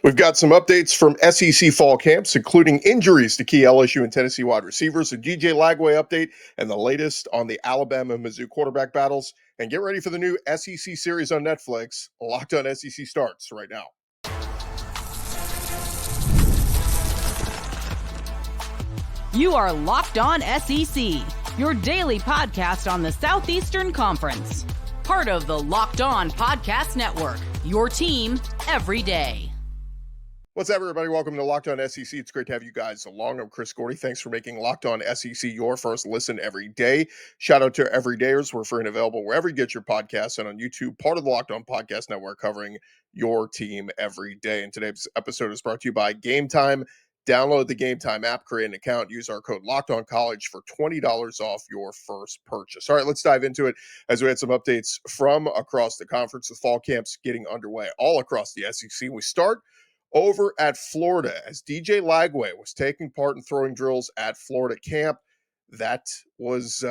We've got some updates from SEC fall camps, including injuries to key LSU and Tennessee wide receivers, a DJ Lagway update, and the latest on the Alabama and Mizzou quarterback battles. And get ready for the new SEC series on Netflix. Locked On SEC starts right now. You are Locked On SEC, your daily podcast on the Southeastern Conference. Part of the Locked On Podcast Network, your team every day. What's up, everybody? Welcome to Locked On SEC. It's great to have you guys along. I'm Chris Gordy. Thanks for making Locked On SEC your first listen every day. Shout out to everydayers. We're free and available wherever you get your podcasts and on YouTube, part of the Locked On Podcast Network, covering your team every day. And today's episode is brought to you by Game Time. Download the Game Time app, create an account, use our code LOCKEDONCollege for $20 off your first purchase. All right, let's dive into it as we had some updates from across the conference with fall camps getting underway all across the SEC. We start over at Florida as DJ Lagway was taking part in throwing drills at Florida camp. That was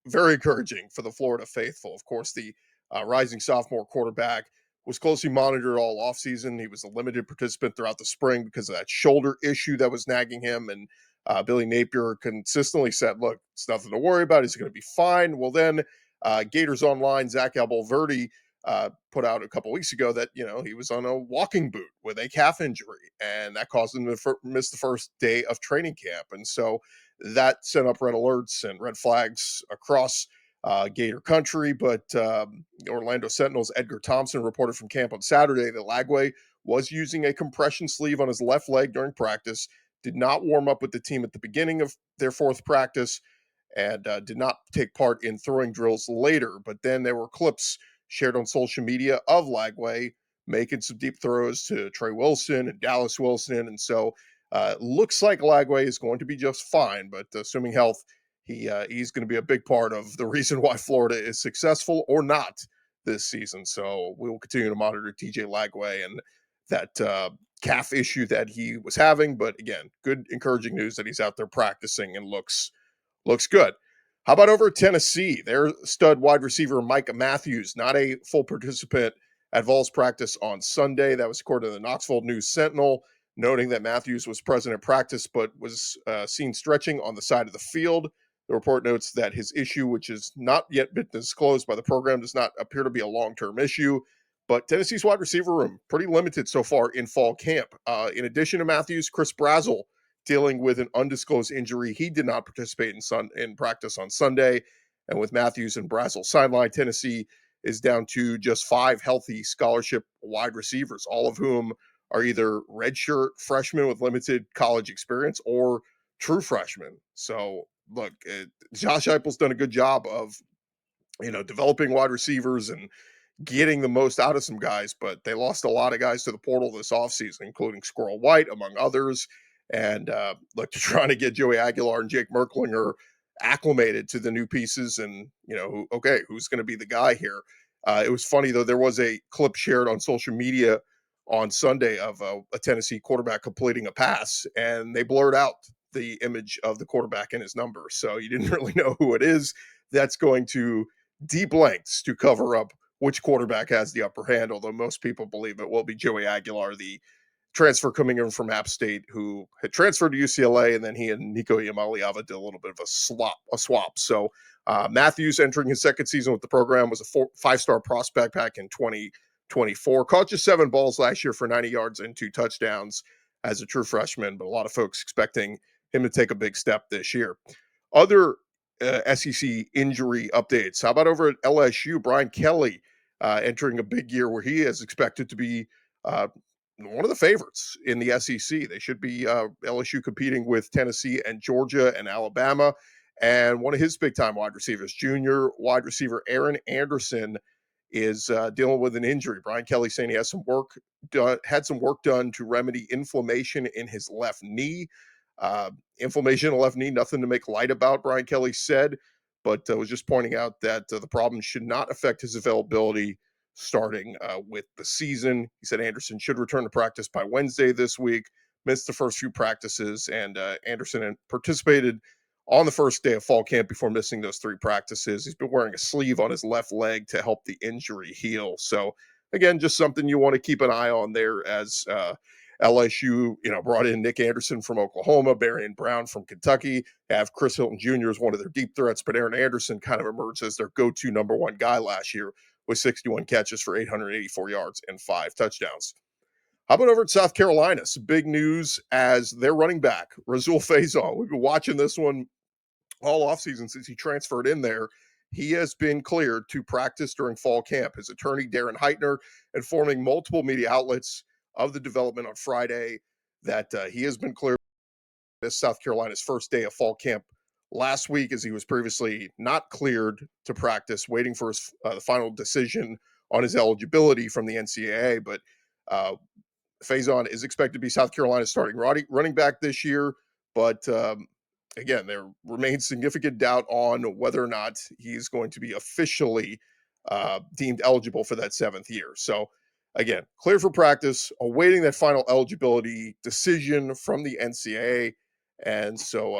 very encouraging for the Florida faithful. Of course, the rising sophomore quarterback was closely monitored all offseason. He was a limited participant throughout the spring because of that shoulder issue that was nagging him. And Billy Napier consistently said, look, it's nothing to worry about. He's going to be fine. Well, then Gators Online, Zach Albolverdi, put out a couple weeks ago that, he was on a walking boot with a calf injury, and that caused him to miss the first day of training camp. And so that sent up red alerts and red flags across Gator country. But Orlando Sentinel's Edgar Thompson reported from camp on Saturday that Lagway was using a compression sleeve on his left leg during practice, did not warm up with the team at the beginning of their fourth practice, and did not take part in throwing drills later. But then there were clips shared on social media of Lagway making some deep throws to Trey Wilson and Dallas Wilson. And so looks like Lagway is going to be just fine, but assuming health, he's going to be a big part of the reason why Florida is successful or not this season. So we will continue to monitor DJ Lagway and that calf issue that he was having. But again, good encouraging news that he's out there practicing and looks good. How about over at Tennessee? Their stud wide receiver, Mike Matthews, not a full participant at Vols practice on Sunday. That was according to the Knoxville News-Sentinel, noting that Matthews was present at practice but was seen stretching on the side of the field. The report notes that his issue, which has not yet been disclosed by the program, does not appear to be a long-term issue. But Tennessee's wide receiver room, pretty limited so far in fall camp. In addition to Matthews, Chris Brazzell, dealing with an undisclosed injury. He did not participate in practice on Sunday. And with Matthews and Brazzell sidelined, Tennessee is down to just 5 healthy scholarship wide receivers, all of whom are either redshirt freshmen with limited college experience or true freshmen. So, look, Josh Heupel's done a good job of, developing wide receivers and getting the most out of some guys, but they lost a lot of guys to the portal this offseason, including Squirrel White, among others. And look, to trying to get Joey Aguilar and Jake Merklinger acclimated to the new pieces and, who's going to be the guy here. It was funny, though. There was a clip shared on social media on Sunday of a Tennessee quarterback completing a pass, and they blurred out the image of the quarterback and his number. So you didn't really know who it is. That's going to deep lengths to cover up which quarterback has the upper hand, although most people believe it will be Joey Aguilar, the transfer coming in from App State, who had transferred to UCLA, and then he and Nico Iamaleava did a little bit of a swap. So Matthews, entering his second season with the program, was a 5-star prospect back in 2024. Caught just 7 balls last year for 90 yards and 2 touchdowns as a true freshman, but a lot of folks expecting him to take a big step this year. Other SEC injury updates. How about over at LSU? Brian Kelly entering a big year where he is expected to be one of the favorites in the SEC. They should be LSU competing with Tennessee and Georgia and Alabama. And one of his big-time wide receivers, junior wide receiver Aaron Anderson, is dealing with an injury. Brian Kelly saying he has had some work done to remedy inflammation in his left knee. Inflammation in the left knee, nothing to make light about, Brian Kelly said, but was just pointing out that the problem should not affect his availability starting with the season. He said Anderson should return to practice by Wednesday this week, missed the first few practices, and Anderson participated on the first day of fall camp before missing those 3 practices. He's been wearing a sleeve on his left leg to help the injury heal. So again, just something you want to keep an eye on there as LSU, brought in Nick Anderson from Oklahoma, Barian Brown from Kentucky, have Chris Hilton Jr. as one of their deep threats, but Aaron Anderson kind of emerged as their go-to number one guy last year with 61 catches for 884 yards and 5 touchdowns. How about over at South Carolina? Some big news as their running back, Rasul Faison. We've been watching this one all offseason since he transferred in there. He has been cleared to practice during fall camp. His attorney, Darren Heitner, informing multiple media outlets of the development on Friday that he has been cleared. This South Carolina's first day of fall camp last week, as he was previously not cleared to practice, waiting for his the final decision on his eligibility from the NCAA. But Faison is expected to be South Carolina's starting running back this year, but again, there remains significant doubt on whether or not he's going to be officially deemed eligible for that 7th year. So again, clear for practice, awaiting that final eligibility decision from the NCAA. And so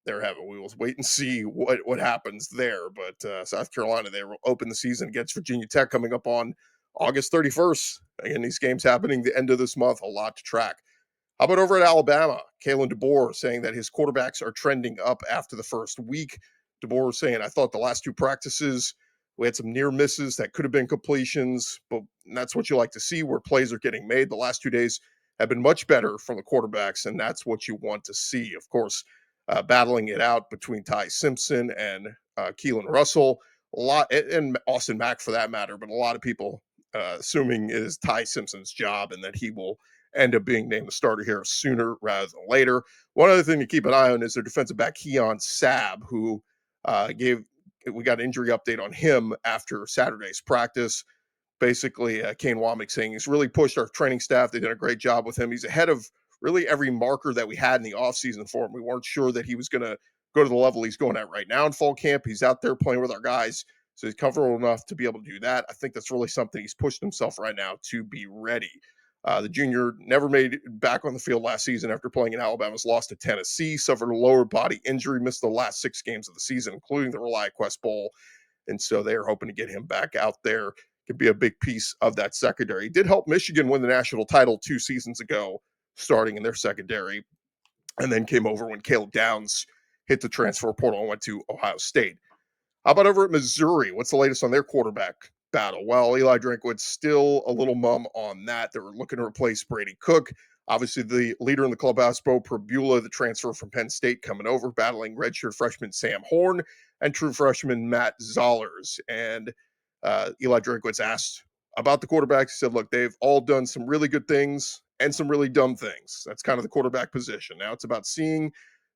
there have it. We will wait and see what happens there. But South Carolina, they will open the season against Virginia Tech coming up on August 31st. Again, these games happening the end of this month, a lot to track. How about over at Alabama? Kalen DeBoer saying that his quarterbacks are trending up after the first week. DeBoer saying, I thought the last 2 practices, we had some near misses that could have been completions, but that's what you like to see where plays are getting made. The last 2 days have been much better from the quarterbacks, and that's what you want to see. Of course, battling it out between Ty Simpson and Keelan Russell, a lot, and Austin Mack for that matter, but a lot of people assuming it is Ty Simpson's job and that he will end up being named the starter here sooner rather than later. One other thing to keep an eye on is their defensive back, Keon Sabb, who we got an injury update on him after Saturday's practice. Basically, Kane Womack saying he's really pushed our training staff. They did a great job with him. He's ahead of really every marker that we had in the offseason for him. We weren't sure that he was going to go to the level he's going at right now in fall camp. He's out there playing with our guys, so he's comfortable enough to be able to do that. I think that's really something he's pushed himself right now to be ready. The junior never made it back on the field last season after playing in Alabama's loss to Tennessee, suffered a lower body injury, missed the last 6 games of the season, including the ReliaQuest Bowl. And so they're hoping to get him back out there. Could be a big piece of that secondary. He did help Michigan win the national title 2 seasons ago, starting in their secondary, and then came over when Caleb Downs hit the transfer portal and went to Ohio State. How about over at Missouri? What's the latest on their quarterback battle? Well, Eli Drinkwitz still a little mum on that. They were looking to replace Brady Cook. Obviously, the leader in the clubhouse, Bo Prabula, the transfer from Penn State, coming over, battling redshirt freshman Sam Horn and true freshman Matt Zollers. And Eli Drinkwitz asked about the quarterbacks. He said, look, they've all done some really good things and some really dumb things. That's kind of the quarterback position. Now it's about seeing,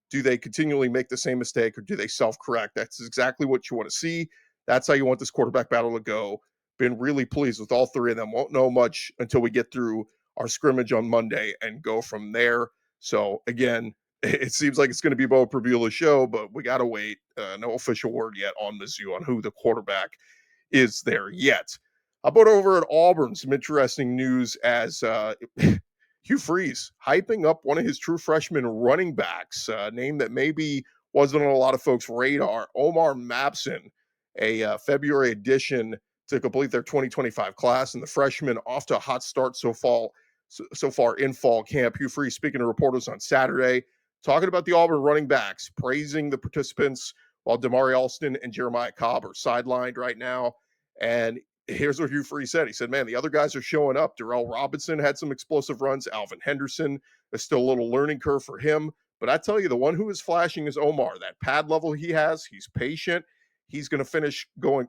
do they continually make the same mistake or do they self-correct? That's exactly what you want to see. That's how you want this quarterback battle to go. Been really pleased with all 3 of them. Won't know much until we get through our scrimmage on Monday and go from there. So again, it seems like it's going to be Bo Prabula's show, but we got to wait. No official word yet on Mizzou on who the quarterback is there yet. How about over at Auburn? Some interesting news as Hugh Freeze hyping up one of his true freshman running backs, a name that maybe wasn't on a lot of folks' radar, Omar Mapson, a February addition to complete their 2025 class, and the freshman off to a hot start so far in fall camp. Hugh Freeze speaking to reporters on Saturday, talking about the Auburn running backs, praising the participants while Damari Alston and Jeremiah Cobb are sidelined right now. And here's what Hugh Freeze said. He said, man, the other guys are showing up. Darrell Robinson had some explosive runs. Alvin Henderson, there's still a little learning curve for him. But I tell you, the one who is flashing is Omar. That pad level he has, he's patient. He's going to finish going.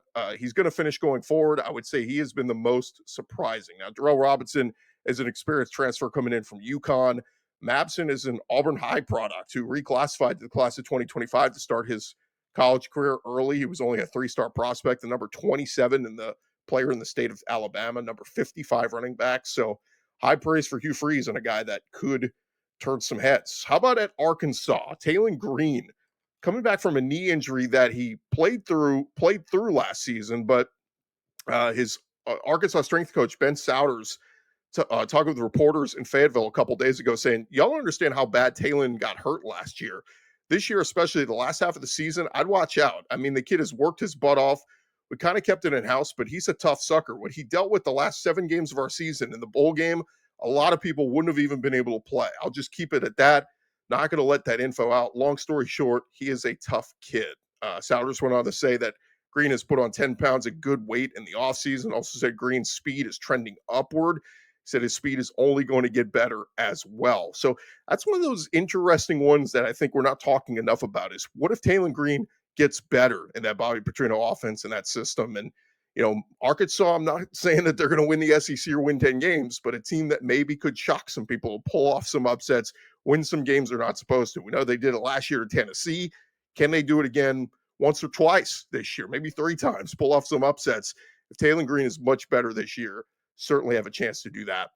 Going forward. I would say he has been the most surprising. Now, Darrell Robinson is an experienced transfer coming in from UConn. Mapson is an Auburn High product who reclassified to the class of 2025 to start his college career early. He was only a 3-star prospect, the number 27 in the player in the state of Alabama, number 55 running back. So high praise for Hugh Freeze and a guy that could turn some heads. How about at Arkansas? Taylon Green, coming back from a knee injury that he played through last season, but his Arkansas strength coach, Ben Souders, talking with reporters in Fayetteville a couple days ago, saying, y'all don't understand how bad Taylon got hurt last year. This year, especially the last half of the season, I'd watch out. I mean, the kid has worked his butt off, We kind of kept it in-house, but he's a tough sucker. What he dealt with the last 7 games of our season in the bowl game, a lot of people wouldn't have even been able to play. I'll just keep it at that. Not going to let that info out. Long story short, he is a tough kid. Souders went on to say that Green has put on 10 pounds of good weight in the offseason. Also said Green's speed is trending upward. He said his speed is only going to get better as well. So that's one of those interesting ones that I think we're not talking enough about is what if Taylen Green gets better in that Bobby Petrino offense and that system? And, Arkansas, I'm not saying that they're going to win the SEC or win 10 games, but a team that maybe could shock some people, pull off some upsets, win some games they're not supposed to. We know they did it last year to Tennessee. Can they do it again once or twice this year, maybe 3 times, pull off some upsets? If Taylen Green is much better this year, certainly have a chance to do that.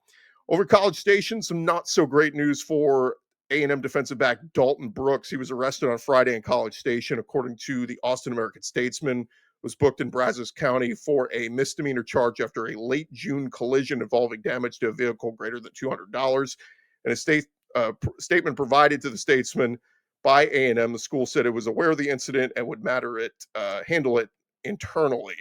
Over College Station, some not so great news for A&M defensive back Dalton Brooks. He was arrested on Friday in College Station, according to the Austin American-Statesman. Was booked in Brazos County for a misdemeanor charge after a late June collision involving damage to a vehicle greater than $200. In a statement provided to the Statesman by A&M, the school said it was aware of the incident and would handle it internally.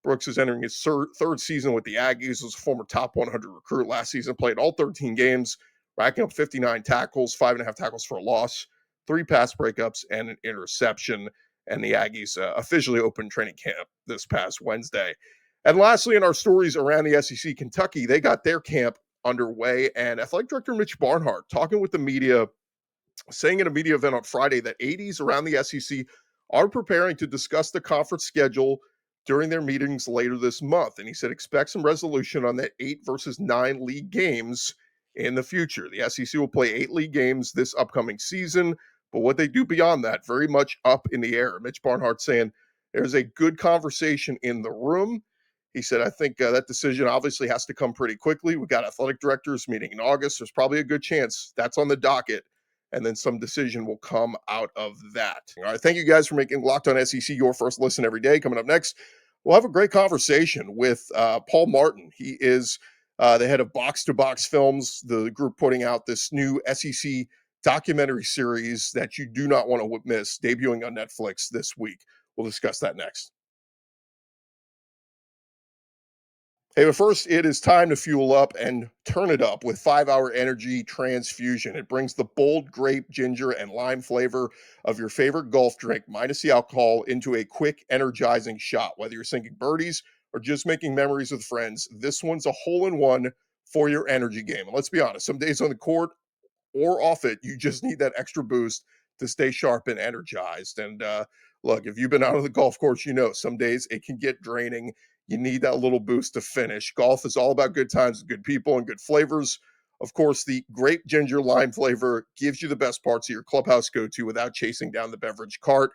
Brooks is entering his third season with the Aggies. Was a former top 100 recruit last season, played all 13 games, racking up 59 tackles, 5.5 tackles for a loss, 3 pass breakups, and an interception. And the Aggies officially opened training camp this past Wednesday. And lastly, in our stories around the SEC, Kentucky, they got their camp underway. And athletic director Mitch Barnhart talking with the media, saying in a media event on Friday that ADs around the SEC are preparing to discuss the conference schedule during their meetings later this month. And he said, expect some resolution on that 8 versus 9 league games in the future. The SEC will play 8 league games this upcoming season. But what they do beyond that, very much up in the air. Mitch Barnhart saying there's a good conversation in the room. He said, I think that decision obviously has to come pretty quickly. We've got athletic directors meeting in August. There's probably a good chance that's on the docket. And then some decision will come out of that. All right. Thank you guys for making Locked On SEC your first listen every day. Coming up next, we'll have a great conversation with Paul Martin. He is the head of Box to Box Films, the group putting out this new SEC documentary series that you do not want to miss, debuting on Netflix this week. We'll discuss that next. Hey, but first, it is time to fuel up and turn it up with 5-Hour Energy Transfusion. It brings the bold grape, ginger, and lime flavor of your favorite golf drink, minus the alcohol, into a quick, energizing shot. Whether you're sinking birdies or just making memories with friends, this one's a hole-in-one for your energy game. And let's be honest, some days on the court or off it, you just need that extra boost to stay sharp and energized. And look, if you've been out on the golf course, some days it can get draining. You need that little boost to finish. Golf is all about good times, good people, and good flavors. Of course, the grape ginger lime flavor gives you the best parts of your clubhouse go-to without chasing down the beverage cart.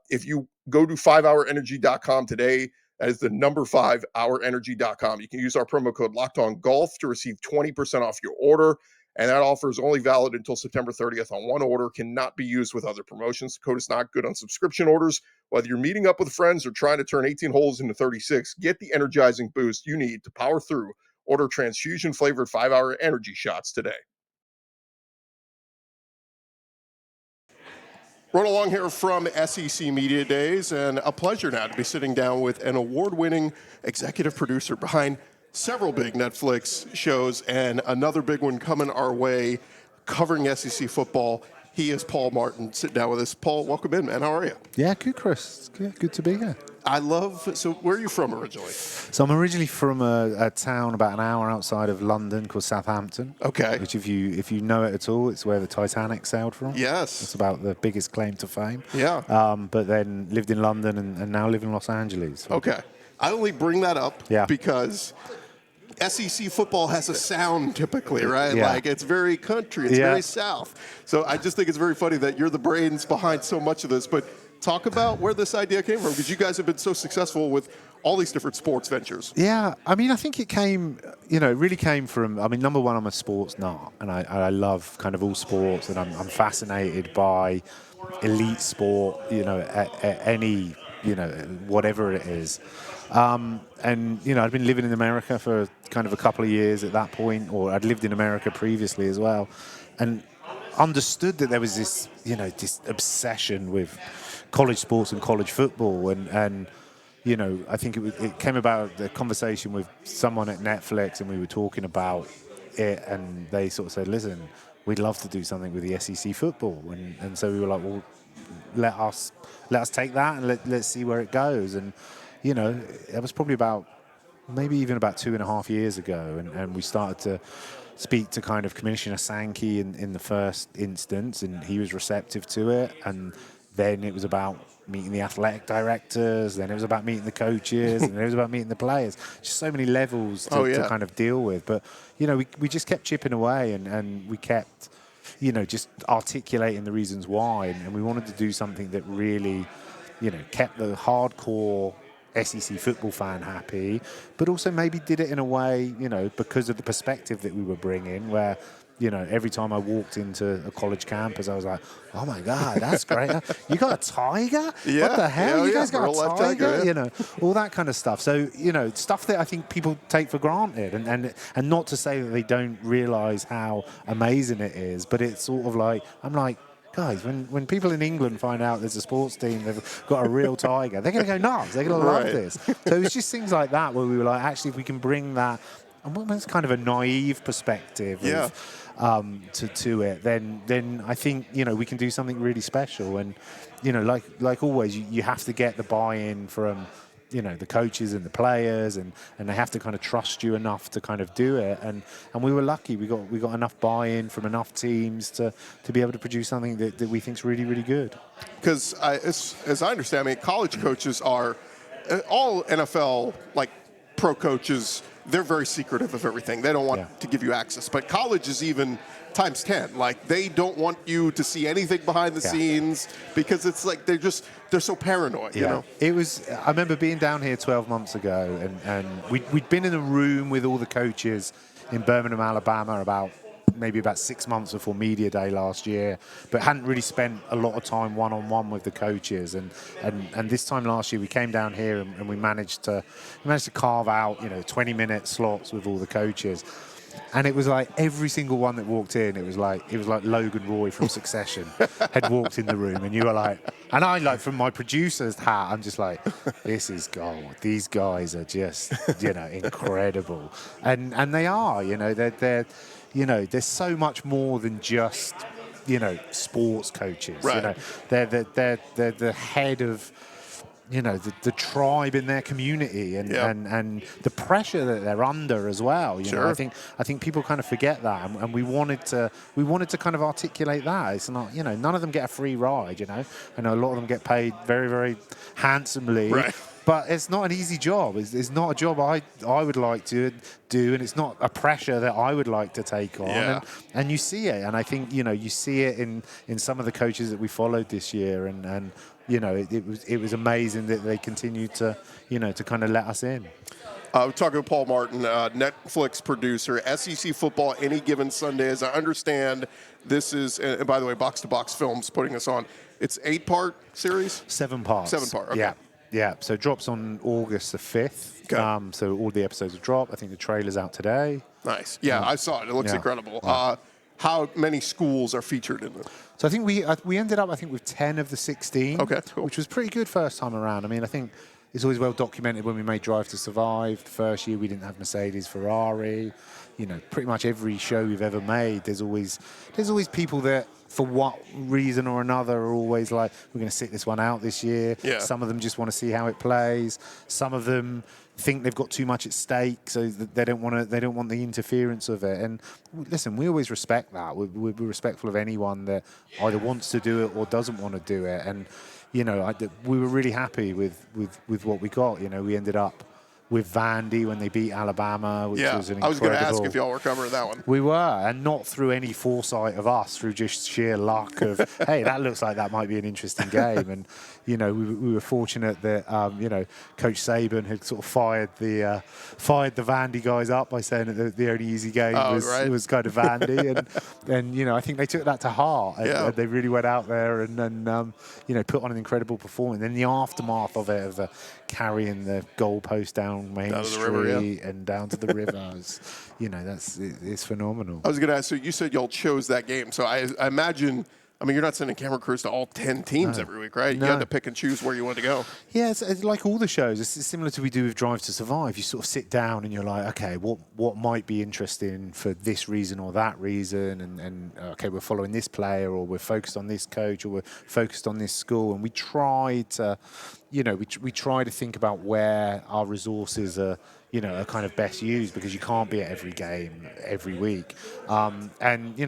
If you go to 5hourenergy.com today, that is the number 5hourenergy.com. You can use our promo code LOCKEDONGOLF to receive 20% off your order. And that offer is only valid until September 30th on one order, cannot be used with other promotions. The code is not good on subscription orders. Whether you're meeting up with friends or trying to turn 18 holes into 36, get the energizing boost you need to power through. Order transfusion-flavored 5-Hour Energy shots today. Run along here from SEC Media Days, and a pleasure now to be sitting down with an award-winning executive producer behind several big Netflix shows and another big one coming our way covering SEC football. He is Paul Martin, sitting down with us. Paul, welcome in, man. How are you? Yeah, good, Chris. Good to be here. So where are you from originally? So I'm originally from a town about an hour outside of London called Southampton. Okay. Which, if you know it at all, it's where the Titanic sailed from. Yes. It's about the biggest claim to fame. Yeah. But then lived in London and now live in Los Angeles. Okay. I only bring that up because SEC football has a sound typically, right? Yeah. Like it's very country, it's very South. So I just think it's very funny that you're the brains behind so much of this. But talk about where this idea came from, because you guys have been so successful with all these different sports ventures. Yeah, I mean, I think it came, it really came from, number one, I'm a sports nut, and I love kind of all sports, and I'm fascinated by elite sport, at any, whatever it is. And, I'd been living in America for kind of a couple of years at that point, or I'd lived in America previously as well, and understood that there was this obsession with college sports and college football. And I think it came about the conversation with someone at Netflix, and we were talking about it, and they sort of said, listen, we'd love to do something with the SEC football. And so we were like, well, let us take that and let's see where it goes. And, it was probably maybe even about 2.5 years ago. And we started to speak to kind of Commissioner Sankey in the first instance, and he was receptive to it. And then it was about meeting the athletic directors, then it was about meeting the coaches, and then it was about meeting the players. Just so many levels to kind of deal with. But, we just kept chipping away, and we kept, just articulating the reasons why. And we wanted to do something that really, kept the hardcore SEC football fan happy, but also maybe did it in a way, because of the perspective that we were bringing, where, every time I walked into a college campus, I was like, oh my God, that's great. You got a tiger? Yeah. What the hell? You guys got a tiger? Yeah. All that kind of stuff. So, stuff that I think people take for granted, and not to say that they don't realize how amazing it is, but it's sort of like, I'm like, guys, when people in England find out there's a sports team, they've got a real tiger, they're going to go nuts. They're going to love this. So it was just things like that where we were like, actually, if we can bring that, and it's kind of a naive perspective to it, then I think, we can do something really special. And, like always, you have to get the buy-in from, the coaches and the players, and they have to kind of trust you enough to kind of do it. And we were lucky. We got enough buy-in from enough teams to be able to produce something that we think is really, really good. Because as I understand, college coaches are all NFL pro coaches. They're very secretive of everything. They don't want to give you access. But college is even times 10. They don't want you to see anything behind the scenes, because it's like they're so paranoid, you know? It was, I remember being down here 12 months ago, and we'd been in a room with all the coaches in Birmingham, Alabama, about 6 months before Media Day last year, but hadn't really spent a lot of time one-on-one with the coaches. And this time last year, we came down here and we managed to carve out 20-minute slots with all the coaches. And it was like every single one that walked in, it was like Logan Roy from Succession had walked in the room, and you were like, and I from my producer's hat, I'm just like, this is gold. These guys are just incredible, and they are, they're there's so much more than just sports coaches. Right. They're the head of the tribe in their community, and the pressure that they're under as well. I think people kind of forget that, and we wanted to kind of articulate that. It's not, none of them get a free ride. I know a lot of them get paid very, very handsomely. Right. But it's not an easy job. It's not a job I would like to do, and it's not a pressure that I would like to take on. Yeah. And you see it, and I think you see it in some of the coaches that we followed this year, and it was amazing that they continued to kind of let us in. We're talking to Paul Martin, Netflix producer, SEC football any given Sunday. As I understand, this is, and by the way, Box to Box Films putting us on. It's 8-part series. 7 parts. 7 part. Okay. Yeah. So it drops on August the 5th. Okay. So all the episodes will drop. I think the trailer's out today. Nice. Yeah, I saw it. It looks incredible. How many schools are featured in it? So I think we ended up with 10 of the 16. Okay, cool. Which was pretty good first time around. I mean, I think it's always well documented when we made Drive to Survive. The first year we didn't have Mercedes, Ferrari. Pretty much every show we've ever made, there's always people that, for what reason or another, are always like, we're going to sit this one out this year. Yeah. Some of them just want to see how it plays. Some of them think they've got too much at stake, so they don't want the interference of it. And listen, we always respect that. We're respectful of anyone that either wants to do it or doesn't want to do it. And we were really happy with what we got. We ended up with Vandy when they beat Alabama, which was an incredible... I was going to ask if y'all were covering that one. We were, and not through any foresight of us, through just sheer luck of, hey, that looks like that might be an interesting game. And, we were fortunate that, Coach Saban had sort of fired the Vandy guys up by saying that the only easy game was kind of Vandy. and I think they took that to heart. And they really went out there and put on an incredible performance. And then the aftermath of it, of carrying the goalpost down Main Street and down to the rivers, it's phenomenal. I was going to ask, so you said y'all chose that game. So I imagine I mean, you're not sending camera crews to all 10 teams every week, right? No. You had to pick and choose where you wanted to go. Yeah, it's like all the shows. It's similar to what we do with Drive to Survive. You sort of sit down and you're like, okay, what might be interesting for this reason or that reason, and okay, we're following this player, or we're focused on this coach, or we're focused on this school, and we try to, we try to think about where our resources are kind of best used, because you can't be at every game every week. And,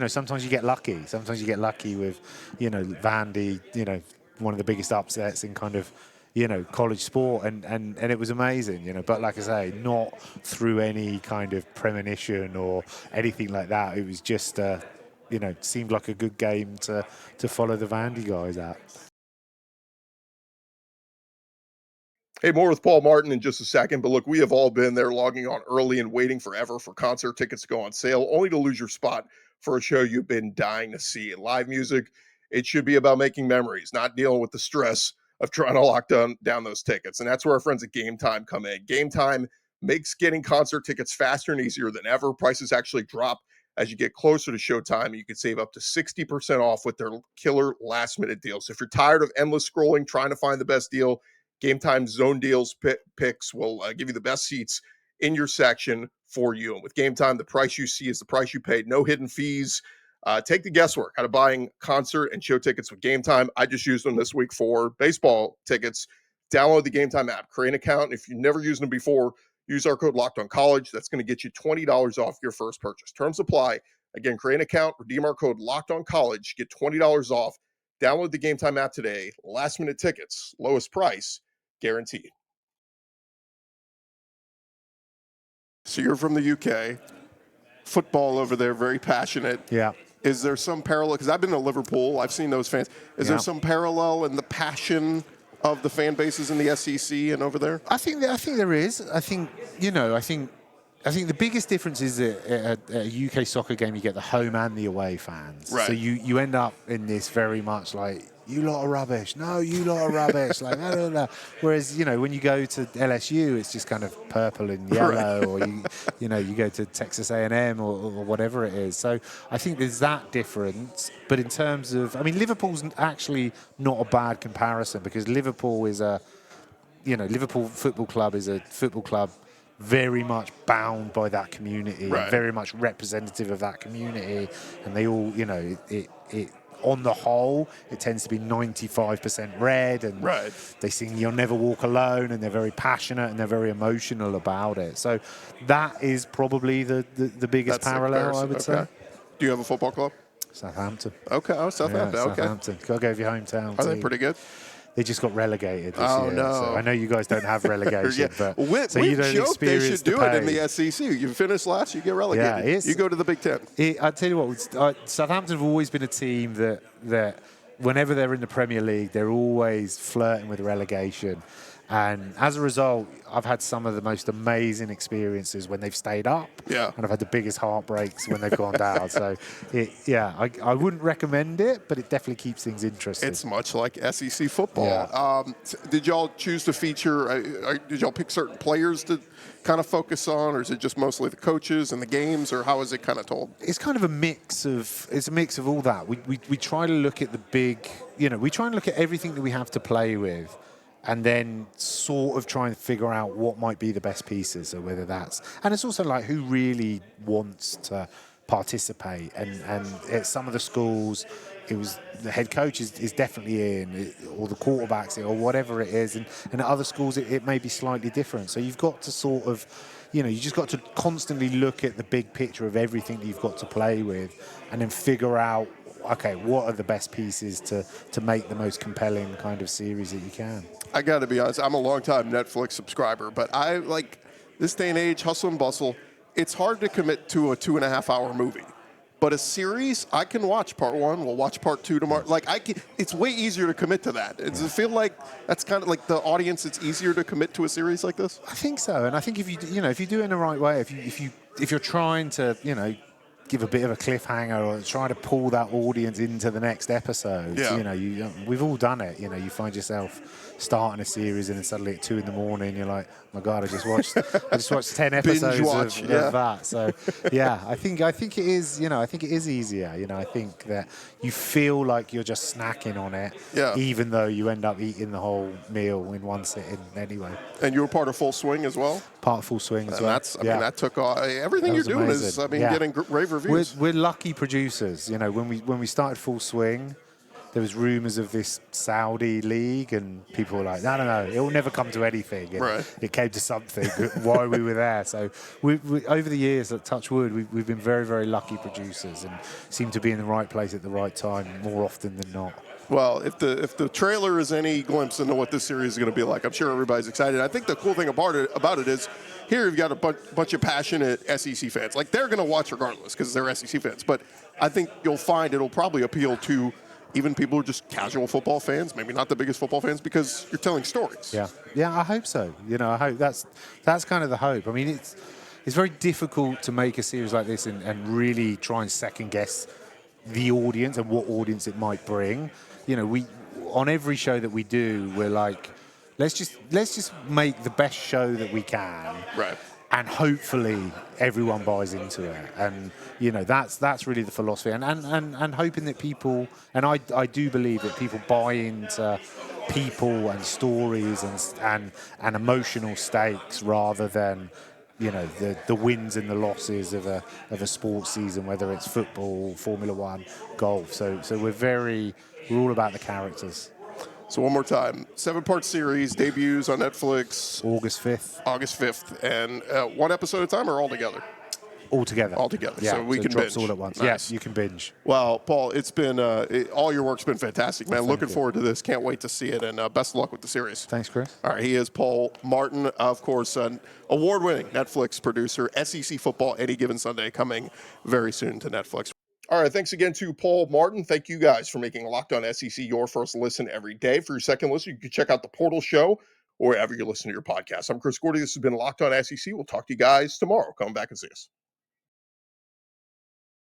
sometimes you get lucky. Sometimes you get lucky with, Vandy, one of the biggest upsets in kind of, college sport. And it was amazing, But like I say, not through any kind of premonition or anything like that. It was just, seemed like a good game to follow the Vandy guys at. Hey, more with Paul Martin in just a second. But look, we have all been there logging on early and waiting forever for concert tickets to go on sale, only to lose your spot for a show you've been dying to see. In live music, it should be about making memories, not dealing with the stress of trying to lock down those tickets. And that's where our friends at Game Time come in. Game Time makes getting concert tickets faster and easier than ever. Prices actually drop as you get closer to showtime. You can save up to 60% off with their killer last-minute deals. If you're tired of endless scrolling, trying to find the best deal, Game Time Zone Deals picks will give you the best seats in your section for you. And with Game Time, the price you see is the price you paid. No hidden fees. Take the guesswork out of buying concert and show tickets with Game Time. I just used them this week for baseball tickets. Download the Game Time app. Create an account. If you've never used them before, use our code LOCKEDONCollege. That's going to get you $20 off your first purchase. Terms apply. Again, create an account. Redeem our code LOCKEDONCollege. Get $20 off. Download the Game Time app today. Last-minute tickets. Lowest price guaranteed. So you're from the UK. Football over there, very passionate. Yeah. Is there some parallel? Because I've been to Liverpool. I've seen those fans. Is there some parallel in the passion of the fan bases in the SEC and over there? I think there is. I think the biggest difference is that at a UK soccer game, you get the home and the away fans. Right. So you end up in this very much like, you lot are rubbish. No, you lot are rubbish. Like, no. Whereas, when you go to LSU, it's just kind of purple and yellow, or you go to Texas A&M or whatever it is. So I think there's that difference. But in terms of, Liverpool's actually not a bad comparison, because Liverpool is Liverpool Football Club is a football club very much bound by that community, right, very much representative of that community, and they all, it on the whole, it tends to be 95% red, and right, they sing "You'll Never Walk Alone," and they're very passionate and they're very emotional about it. So that is probably the biggest parallel, I would say. Do you have a football club? Southampton. Okay, Southampton. Yeah, okay. Southampton. Gotta go with your hometown. Are they pretty good? They just got relegated this year. No. So I know you guys don't have relegation, but so you don't joke they experience should do the it in pain. the SEC. You finish last, you get relegated. Yeah, you go to the Big Ten. I tell you what, Southampton have always been a team that whenever they're in the Premier League, they're always flirting with relegation. And as a result, I've had some of the most amazing experiences when they've stayed up. Yeah. And I've had the biggest heartbreaks when they've gone down. So, I wouldn't recommend it, but it definitely keeps things interesting. It's much like SEC football. Yeah. Did y'all choose to feature, did y'all pick certain players to kind of focus on, or is it just mostly the coaches and the games, or how is it kind of told? It's kind of a mix of all that. We try to look at the big, we try and look at everything that we have to play with, and then sort of try and figure out what might be the best pieces. So whether that's, and it's also like who really wants to participate. And at some of the schools, it was the head coach is definitely in, or the quarterbacks, or whatever it is. And at other schools, it may be slightly different. So you've got to sort of, you just got to constantly look at the big picture of everything that you've got to play with, and then figure out, okay, what are the best pieces to make the most compelling kind of series that you can. I got to be honest, I'm a long-time Netflix subscriber, but I like this day and age, hustle and bustle, it's hard to commit to a 2.5-hour movie. But a series, I can watch part one, we'll watch part two tomorrow. It's way easier to commit to that. Does it feel like that's kind of like the audience, it's easier to commit to a series like this? I think so. And I think if you do it in the right way, if you're trying to, give a bit of a cliffhanger or try to pull that audience into the next episode. Yeah. You know, we've all done it. You know, you find yourself starting a series and then suddenly at 2 a.m. you're like, oh my God, I just watched 10 episodes of that. So yeah, I think it is, you know, I think it is easier. You know, I think that you feel like you're just snacking on it, even though you end up eating the whole meal in one sitting anyway. And you were part of Full Swing as well? Part of Full Swing as well. I mean, that took everything you're doing amazing. is, getting rave reviews. We're lucky producers. You know, when we started Full Swing, there was rumours of this Saudi league, and people were like, no, it will never come to anything. And it came to something while we were there. So we over the years at Touchwood, we've been very, very lucky producers and seem to be in the right place at the right time more often than not. Well, if the trailer is any glimpse into what this series is going to be like, I'm sure everybody's excited. I think the cool thing about it is here you've got a bunch of passionate SEC fans. Like, they're going to watch regardless because they're SEC fans. But I think you'll find it'll probably appeal to even people who are just casual football fans, maybe not the biggest football fans, because you're telling stories. Yeah, I hope so. You know, I hope that's kind of the hope. I mean, it's very difficult to make a series like this and really try and second guess the audience and what audience it might bring. You know, we on every show that we do, we're like, let's just make the best show that we can. Right. And hopefully everyone buys into it. And, you know, that's really the philosophy. And hoping that people, and I do believe that people buy into people and stories and emotional stakes rather than, you know, the wins and the losses of a sports season, whether it's football, Formula One, golf. So we're all about the characters. So one more time, 7-part series, debuts on Netflix. August 5th. And one episode at a time or all together? All together. Yeah, so we can drops binge. All at once. Nice. Yes, you can binge. Well, Paul, it's been all your work's been fantastic, man. Well, Looking forward to this. Can't wait to see it, and best of luck with the series. Thanks, Chris. All right, he is Paul Martin, of course, an award-winning Netflix producer. SEC football any given Sunday coming very soon to Netflix. All right, thanks again to Paul Martin. Thank you guys for making Locked On SEC your first listen every day. For your second listen, you can check out the Portal Show or wherever you listen to your podcast. I'm Chris Gordy. This has been Locked On SEC. We'll talk to you guys tomorrow. Come back and see us.